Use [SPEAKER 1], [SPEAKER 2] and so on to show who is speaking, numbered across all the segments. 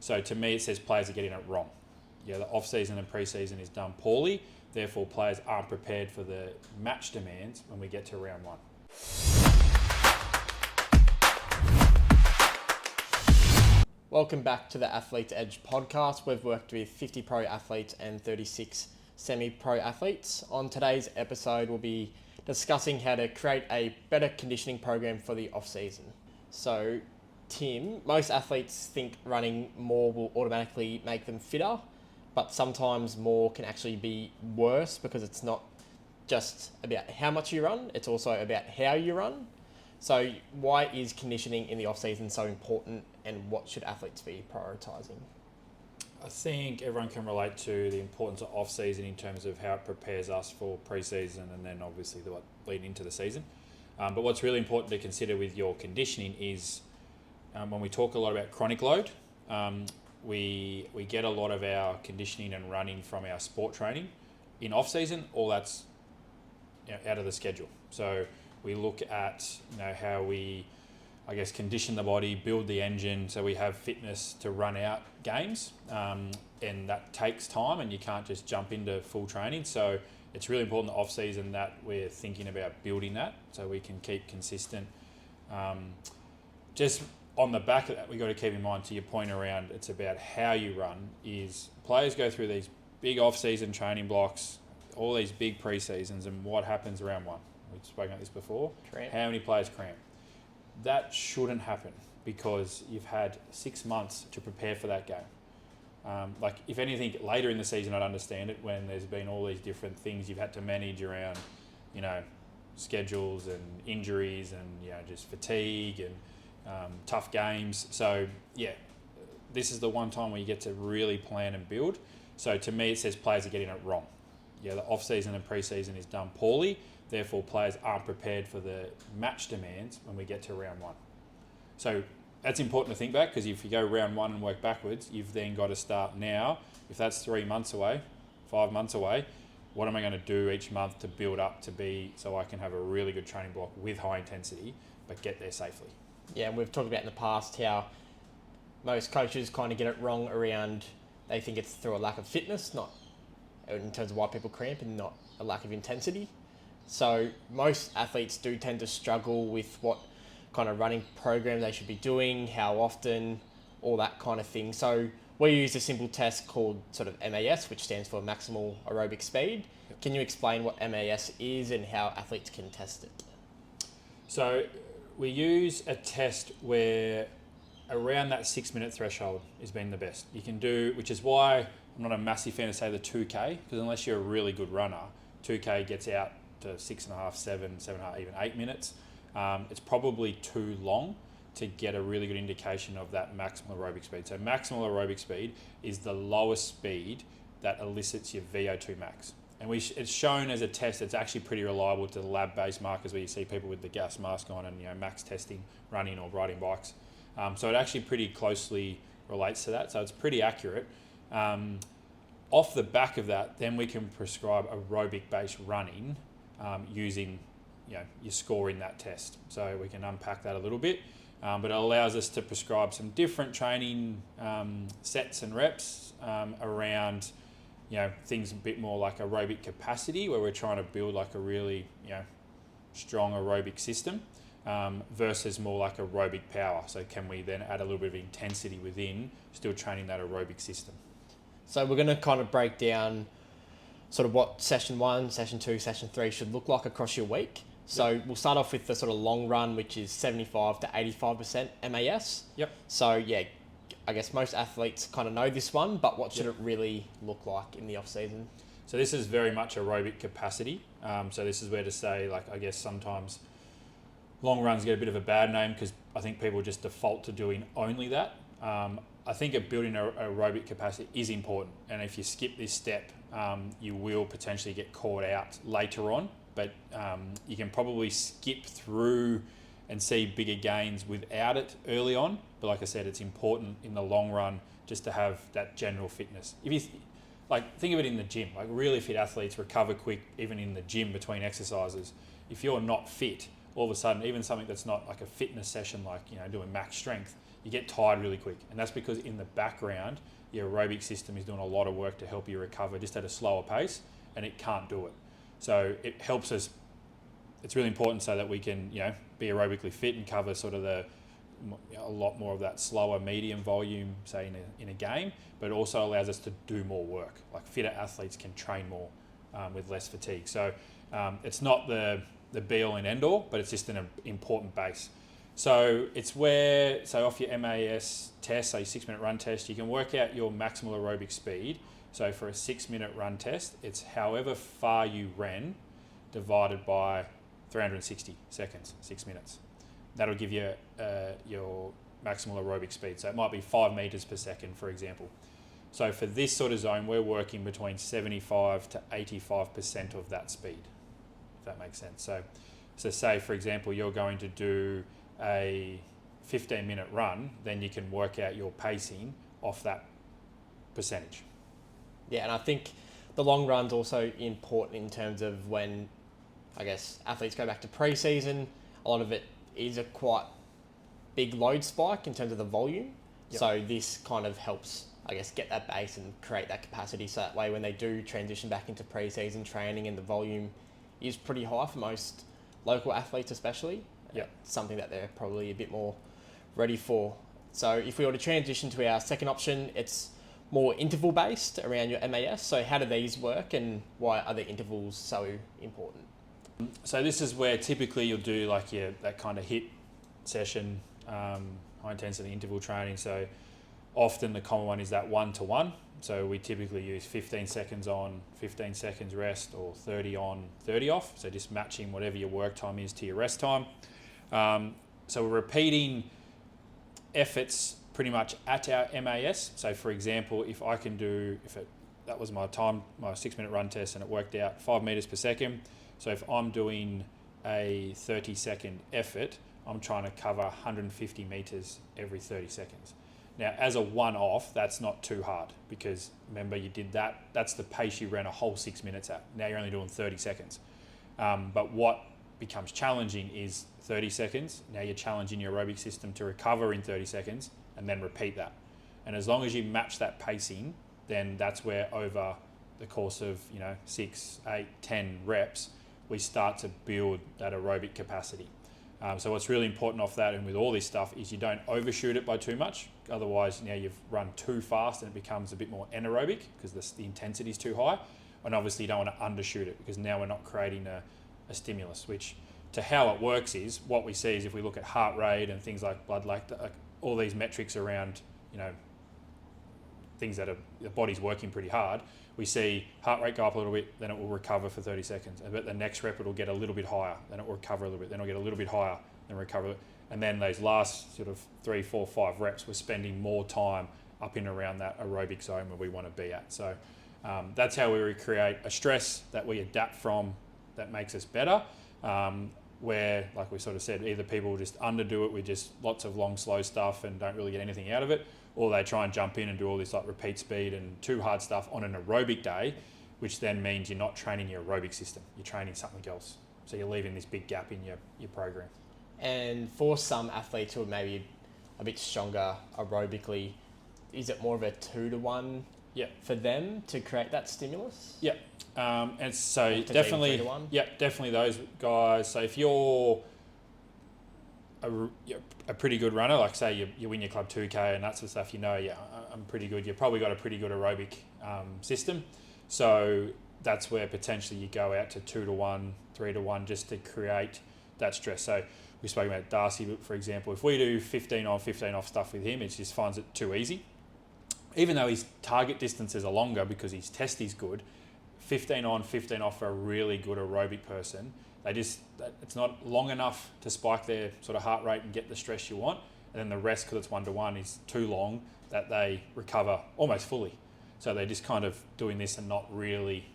[SPEAKER 1] So to me, it says players are getting it wrong. Yeah, the off-season and pre-season is done poorly. Therefore, players aren't prepared for the match demands when we get to round one.
[SPEAKER 2] Welcome back to the Athletes Edge podcast. We've worked with 50 pro athletes and 36 semi-pro athletes. On today's episode, we'll be discussing how to create a better conditioning program for the off-season. So, Tim, most athletes think running more will automatically make them fitter, but sometimes more can actually be worse because it's not just about how much you run, it's also about how you run. So why is conditioning in the off-season so important, and what should athletes be prioritising?
[SPEAKER 1] I think everyone can relate to the importance of off-season in terms of how it prepares us for pre-season and then obviously what lead into the season. But what's really important to consider with your conditioning is when we talk a lot about chronic load, we get a lot of our conditioning and running from our sport training. In off-season, all that's out of the schedule. So we look at how we, condition the body, build the engine, so we have fitness to run out games, and that takes time, and you can't just jump into full training. So it's really important off season that we're thinking about building that, so we can keep consistent. Just on the back of that, we got to keep in mind, to your point around it's about how you run, is players go through these big off season training blocks, all these big pre-seasons, and what happens around one. We've spoken about this before.
[SPEAKER 2] Cramp.
[SPEAKER 1] How many players cramp? That shouldn't happen because you've had 6 months to prepare for that game. If anything, later in the season, I'd understand it when there's been all these different things you've had to manage around, schedules and injuries and, just fatigue and tough games. So, this is the one time where you get to really plan and build. So to me, it says players are getting it wrong. Yeah, the off-season and pre-season is done poorly. Therefore, players aren't prepared for the match demands when we get to round one. So that's important to think back, because if you go round one and work backwards, you've then got to start now. If that's 3 months away, 5 months away, what am I going to do each month to build up to be so I can have a really good training block with high intensity, but get there safely?
[SPEAKER 2] Yeah, and we've talked about in the past how most coaches kind of get it wrong around, they think it's through a lack of fitness, not in terms of why people cramp, and not a lack of intensity. So most athletes do tend to struggle with what kind of running program they should be doing, how often, all that kind of thing. So we use a simple test called sort of MAS, which stands for maximal aerobic speed. Yep. Can you explain what MAS is and how athletes can test it?
[SPEAKER 1] So we use a test where around that 6 minute threshold has been the best you can do, which is why I'm not a massive fan of, say, the 2K, because unless you're a really good runner, 2K gets out to 6.5, 7.5, even 8 minutes. It's probably too long to get a really good indication of that maximal aerobic speed. So maximal aerobic speed is the lowest speed that elicits your VO2 max. And it's shown as a test. It's actually pretty reliable to the lab-based markers where you see people with the gas mask on and max testing, running or riding bikes. So it actually pretty closely relates to that. So it's pretty accurate. Off the back of that, then we can prescribe aerobic-based running using your score in that test. So we can unpack that a little bit, but it allows us to prescribe some different training sets and reps around things a bit more like aerobic capacity, where we're trying to build like a really strong aerobic system versus more like aerobic power. So can we then add a little bit of intensity within, still training that aerobic system?
[SPEAKER 2] So we're going to kind of break down sort of what session 1, session 2, session 3 should look like across your week. So We'll start off with the sort of long run, which is 75 to 85% MAS.
[SPEAKER 1] Yep.
[SPEAKER 2] So I guess most athletes kind of know this one, but what should it really look like in the off season?
[SPEAKER 1] So this is very much aerobic capacity. So this is where to say, sometimes long runs get a bit of a bad name because I think people just default to doing only that. I think building aerobic capacity is important, and if you skip this step, you will potentially get caught out later on, but you can probably skip through and see bigger gains without it early on. But like I said, it's important in the long run just to have that general fitness. If you think of it in the gym, really fit athletes recover quick even in the gym between exercises. If you're not fit, all of a sudden, even something that's not like a fitness session, doing max strength, you get tired really quick. And that's because in the background, your aerobic system is doing a lot of work to help you recover just at a slower pace, and it can't do it. So it helps us. It's really important so that we can, be aerobically fit and cover sort of a lot more of that slower medium volume, say in a game, but it also allows us to do more work. Like fitter athletes can train more with less fatigue. So it's not the be all and end all, but it's just an important base. So it's off your MAS test, say 6-minute run test, you can work out your maximal aerobic speed. So for a 6-minute run test, it's however far you ran divided by 360 seconds, 6 minutes. That'll give you your maximal aerobic speed. So it might be 5 meters per second, for example. So for this sort of zone, we're working between 75 to 85% of that speed, if that makes sense. So say, for example, you're going to do a 15-minute run, then you can work out your pacing off that percentage.
[SPEAKER 2] Yeah, and I think the long run's also important in terms of when, I guess, athletes go back to pre-season. A lot of it is a quite big load spike in terms of the volume. Yep. So this kind of helps, I guess, get that base and create that capacity. So that way when they do transition back into pre-season training and the volume is pretty high for most local athletes especially,
[SPEAKER 1] yep,
[SPEAKER 2] something that they're probably a bit more ready for. So if we were to transition to our second option, it's more interval based around your MAS. So how do these work and why are the intervals so important?
[SPEAKER 1] So this is where typically you'll do like that kind of HIIT session, high intensity interval training. So often the common one is that 1-to-1. So we typically use 15 seconds on, 15 seconds rest, or 30 on, 30 off. So just matching whatever your work time is to your rest time. So we're repeating efforts pretty much at our MAS. So for example, if that was my 6-minute run test and it worked out 5 meters per second. So if I'm doing a 30-second effort, I'm trying to cover 150 meters every 30 seconds. Now, as a one-off, that's not too hard because remember you did that. That's the pace you ran a whole 6 minutes at. Now you're only doing 30 seconds. But what becomes challenging is 30 seconds. Now you're challenging your aerobic system to recover in 30 seconds and then repeat that. And as long as you match that pacing, then that's where over the course of 6, 8, 10 reps, we start to build that aerobic capacity. So what's really important off that and with all this stuff is you don't overshoot it by too much. Otherwise, you've run too fast and it becomes a bit more anaerobic because the intensity is too high. And obviously you don't want to undershoot it because now we're not creating a stimulus, which to how it works is what we see is if we look at heart rate and things like blood, all these metrics around, things that the body's working pretty hard, we see heart rate go up a little bit, then it will recover for 30 seconds. But the next rep, it'll get a little bit higher, then it will recover a little bit, then it'll get a little bit higher, then recover. And then those last sort of 3, 4, 5 reps, we're spending more time up in around that aerobic zone where we want to be at. So that's how we recreate a stress that we adapt from that makes us better. Where, like we sort of said, either people just underdo it with just lots of long, slow stuff and don't really get anything out of it, or they try and jump in and do all this like repeat speed and too hard stuff on an aerobic day, which then means you're not training your aerobic system, you're training something else. So you're leaving this big gap in your program.
[SPEAKER 2] And for some athletes who are maybe a bit stronger aerobically, is it more of a 2-to-1 for them to create that stimulus?
[SPEAKER 1] Yeah. And so definitely, definitely those guys. So if you're a pretty good runner, like say you win your club 2K and that sort of stuff, I'm pretty good. You've probably got a pretty good aerobic system. So that's where potentially you go out to 2-to-1, 3-to-1 just to create that stress. So we spoke about Darcy, for example. If we do 15 on, 15 off stuff with him, it just finds it too easy. Even though his target distances are longer because his test is good, 15 on, 15 off for a really good aerobic person, it's not long enough to spike their sort of heart rate and get the stress you want. And then the rest, because it's 1-to-1, is too long that they recover almost fully. So they're just kind of doing this and not really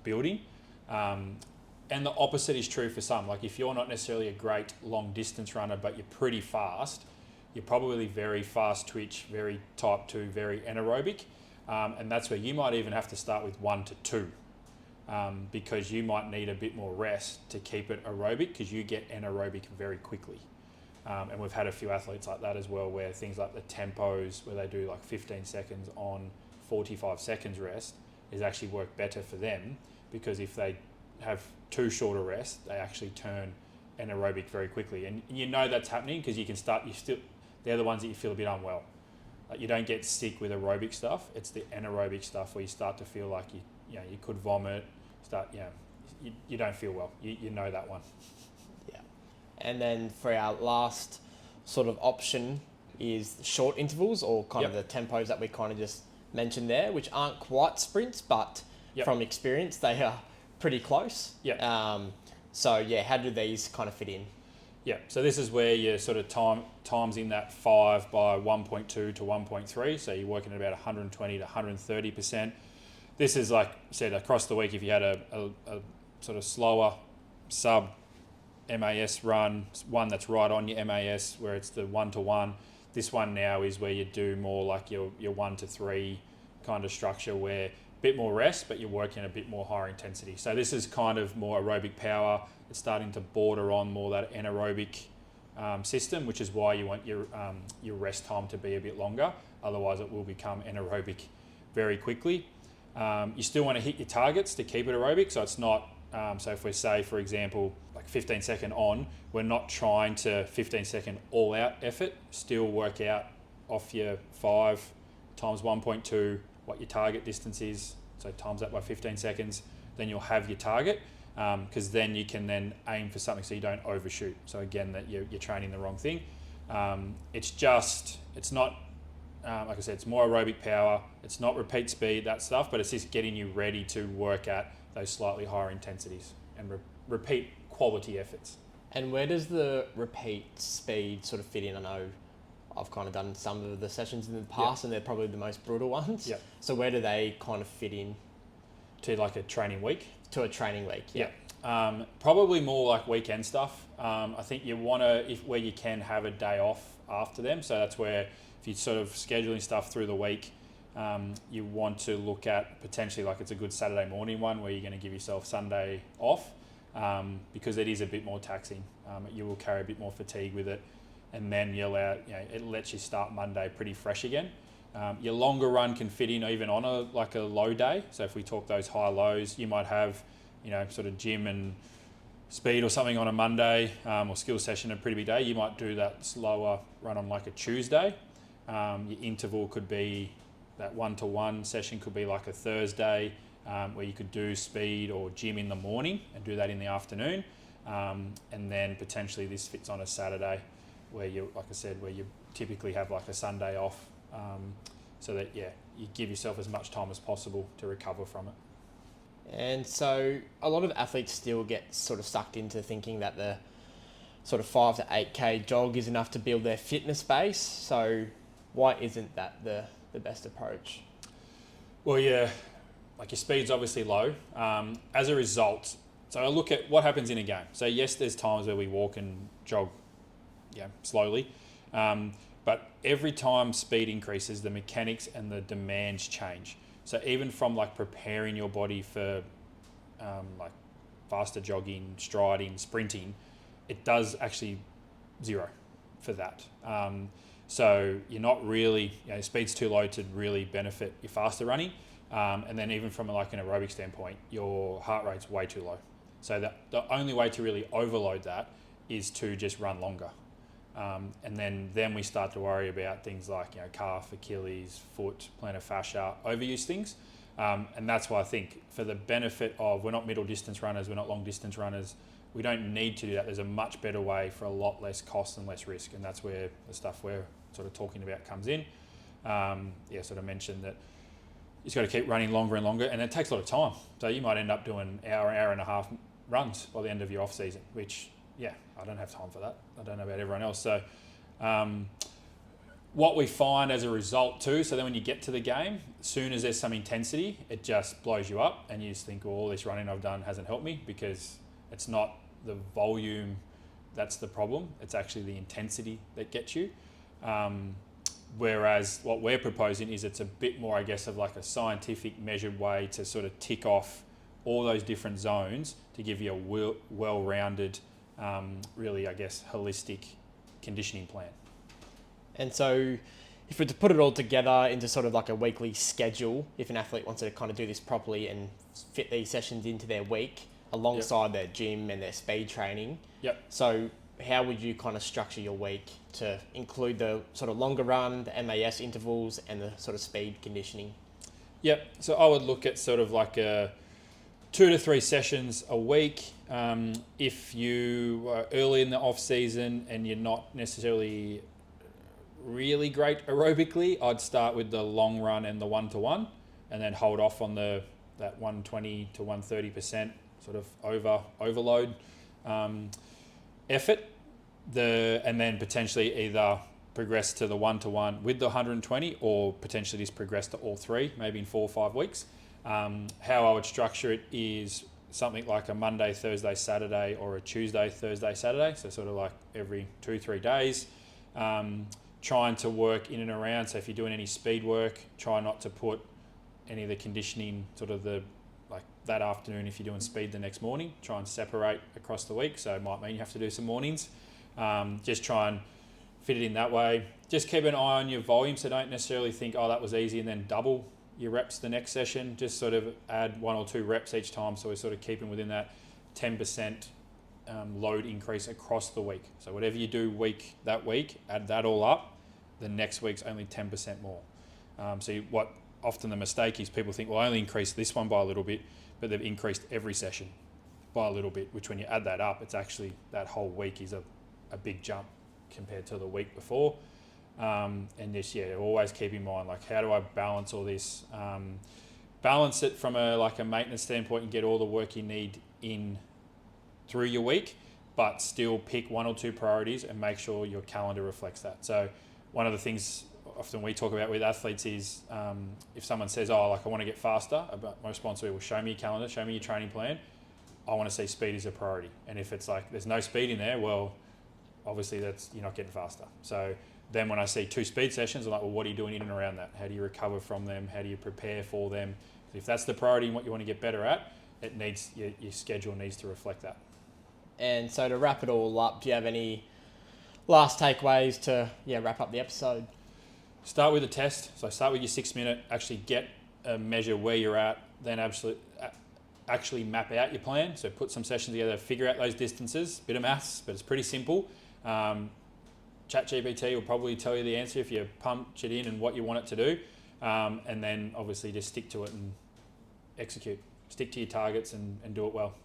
[SPEAKER 1] building. And the opposite is true for some. Like if you're not necessarily a great long distance runner, but you're pretty fast, you're probably very fast twitch, very type 2, very anaerobic. And that's where you might even have to start with 1-to-2. Because you might need a bit more rest to keep it aerobic because you get anaerobic very quickly. And we've had a few athletes like that as well, where things like the tempos, where they do like 15 seconds on 45 seconds rest, is actually work better for them, because if they have too short a rest, they actually turn anaerobic very quickly. And you know that's happening because they're the ones that you feel a bit unwell. Like you don't get sick with aerobic stuff. It's the anaerobic stuff where you start to feel like you could vomit, you don't feel well. You know that one.
[SPEAKER 2] Yeah. And then for our last sort of option is short intervals, or kind of the tempos that we kind of just mentioned there, which aren't quite sprints, but from experience, they are pretty close. So how do these kind of fit in?
[SPEAKER 1] Yeah, so this is where you sort of times in that 5 by 1.2 to 1.3. So you're working at about 120 to 130%. This is, like I said, across the week, if you had a sort of slower sub MAS run, one that's right on your MAS, where it's the 1-to-1. This one now is where you do more like your 1-to-3 kind of structure, where a bit more rest, but you're working a bit more higher intensity. So this is kind of more aerobic power. It's starting to border on more that anaerobic system, which is why you want your rest time to be a bit longer. Otherwise, it will become anaerobic very quickly. You still want to hit your targets to keep it aerobic. So it's not, so if we say, for example, like 15 second on, we're not trying to 15 second all out effort, still work out off your 5 times 1.2, what your target distance is. So times that by 15 seconds, then you'll have your target. Because then you can then aim for something so you don't overshoot. So again, that you're training the wrong thing. It's not, like I said, it's more aerobic power. It's not repeat speed, that stuff, but it's just getting you ready to work at those slightly higher intensities and repeat quality efforts.
[SPEAKER 2] And where does the repeat speed sort of fit in? I know I've kind of done some of the sessions in the past, and they're probably the most brutal ones.
[SPEAKER 1] Yeah.
[SPEAKER 2] So where do they kind of fit in?
[SPEAKER 1] To like a training week?
[SPEAKER 2] To a training week,
[SPEAKER 1] probably more like weekend stuff. I think you want to, where you can, have a day off after them. So that's where, if you're sort of scheduling stuff through the week, you want to look at potentially like it's a good Saturday morning one where you're going to give yourself Sunday off, because it is a bit more taxing. You will carry a bit more fatigue with it, and then it lets you start Monday pretty fresh again. Your longer run can fit in even on a low day. So if we talk those high lows, you might have, sort of gym and speed or something on a Monday, or skill session a pretty big day. You might do that slower run on like a Tuesday. Your interval could be that 1-to-1 session, could be like a Thursday, where you could do speed or gym in the morning and do that in the afternoon. And then potentially this fits on a Saturday, where you typically have like a Sunday off. So that you give yourself as much time as possible to recover from it.
[SPEAKER 2] And so a lot of athletes still get sort of sucked into thinking that the sort of 5 to 8k jog is enough to build their fitness base. So why isn't that the best approach?
[SPEAKER 1] Well, like your speed's obviously low. As a result, so I look at what happens in a game. So yes, there's times where we walk and jog slowly. But every time speed increases, the mechanics and the demands change. So even from like preparing your body for like faster jogging, striding, sprinting, it does actually zero for that. So you're not really, speed's too low to really benefit your faster running. And then even from like an aerobic standpoint, your heart rate's way too low. So the only way to really overload that is to just run longer. And then we start to worry about things like calf, Achilles, foot, plantar fascia, overuse things. And that's why I think, for the benefit of, we're not middle distance runners, we're not long distance runners, we don't need to do that. There's a much better way for a lot less cost and less risk, and that's where the stuff we're sort of talking about comes in. Sort of mentioned that you just got to keep running longer and longer, and it takes a lot of time. So you might end up doing hour and a half runs by the end of your off season, which I don't have time for that. I don't know about everyone else. So what we find as a result too, so then when you get to the game, as soon as there's some intensity, it just blows you up, and you just think, well, all this running I've done hasn't helped me, because it's not the volume that's the problem. It's actually the intensity that gets you. Whereas what we're proposing is it's a bit more, I guess, of like a scientific measured way to sort of tick off all those different zones to give you a well-rounded, really, I guess, holistic conditioning plan.
[SPEAKER 2] And so if we're to put it all together into sort of like a weekly schedule, if an athlete wants to kind of do this properly and fit these sessions into their week alongside their gym and their speed training.
[SPEAKER 1] Yep.
[SPEAKER 2] So how would you kind of structure your week to include the sort of longer run, the MAS intervals, and the sort of speed conditioning?
[SPEAKER 1] Yep. So I would look at sort of like 2 to 3 sessions a week. If you are early in the off season and you're not necessarily really great aerobically, I'd start with the long run and the 1-to-1, and then hold off on that 120 to 130% sort of overload effort. And then potentially either progress to the 1-to-1 with the 120, or potentially just progress to all 3, maybe in 4 or 5 weeks. How I would structure it is something like a Monday, Thursday, Saturday, or a Tuesday, Thursday, Saturday. So sort of like every 2-3 days. Trying to work in and around. So if you're doing any speed work, try not to put any of the conditioning sort of like that afternoon. If you're doing speed the next morning, try and separate across the week. So it might mean you have to do some mornings. Just try and fit it in that way. Just keep an eye on your volume. So don't necessarily think, oh, that was easy, and then double your reps the next session. Just sort of add 1 or 2 reps each time. So we're sort of keeping within that 10% load increase across the week. So whatever you do that week, add that all up. The next week's only 10% more. What often the mistake is, people think, well, I only increased this one by a little bit, but they've increased every session by a little bit, which when you add that up, it's actually that whole week is a big jump compared to the week before. And just, always keep in mind, like, how do I balance all this? Balance it from a maintenance standpoint and get all the work you need in through your week, but still pick 1 or 2 priorities and make sure your calendar reflects that. So one of the things often we talk about with athletes is if someone says, I want to get faster, my response will be, well, show me your calendar, show me your training plan. I want to see speed as a priority. And if it's like there's no speed in there, well, obviously you're not getting faster. So then when I see 2 speed sessions, I'm like, well, what are you doing in and around that? How do you recover from them? How do you prepare for them? If that's the priority and what you want to get better at, your schedule needs to reflect that.
[SPEAKER 2] And so to wrap it all up, do you have any last takeaways to wrap up the episode?
[SPEAKER 1] Start with a test. So start with your 6-minute, actually get a measure where you're at, then actually map out your plan. So put some sessions together, figure out those distances, bit of maths, but it's pretty simple. ChatGPT will probably tell you the answer if you punch it in and what you want it to do. And then obviously just stick to it and execute. Stick to your targets and do it well.